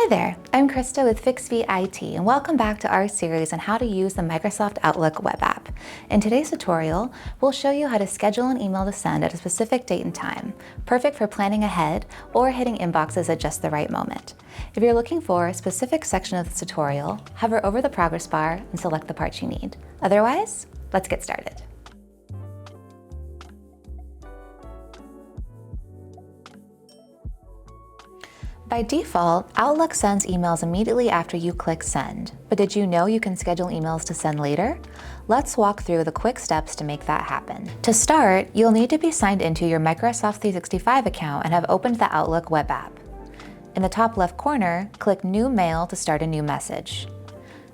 Hi there, I'm Krista with FixV IT, and welcome back to our series on how to use the Microsoft Outlook web app. In today's tutorial, we'll show you how to schedule an email to send at a specific date and time, perfect for planning ahead or hitting inboxes at just the right moment. If you're looking for a specific section of this tutorial, hover over the progress bar and select the parts you need. Otherwise, let's get started. By default, Outlook sends emails immediately after you click Send. But did you know you can schedule emails to send later? Let's walk through the quick steps to make that happen. To start, you'll need to be signed into your Microsoft 365 account and have opened the Outlook web app. In the top left corner, click New Mail to start a new message.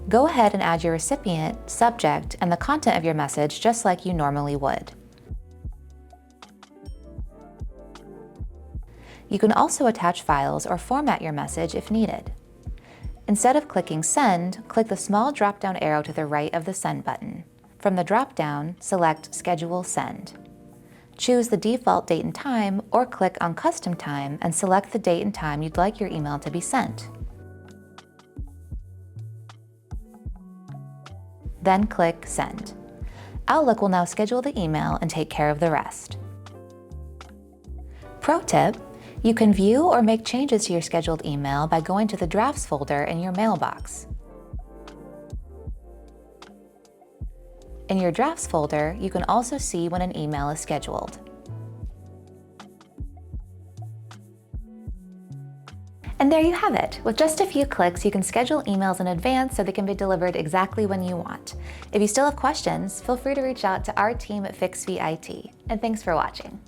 Go ahead and add your recipient, subject, and the content of your message just like you normally would. You can also attach files or format your message if needed. Instead of clicking Send, click the small drop-down arrow to the right of the Send button. From the drop-down, select Schedule Send. Choose the default date and time, or click on Custom Time and select the date and time you'd like your email to be sent. Then click Send. Outlook will now schedule the email and take care of the rest. Pro tip: you can view or make changes to your scheduled email by going to the Drafts folder in your mailbox. In your Drafts folder, you can also see when an email is scheduled. And there you have it. With just a few clicks, you can schedule emails in advance so they can be delivered exactly when you want. If you still have questions, feel free to reach out to our team at FixV IT. And thanks for watching.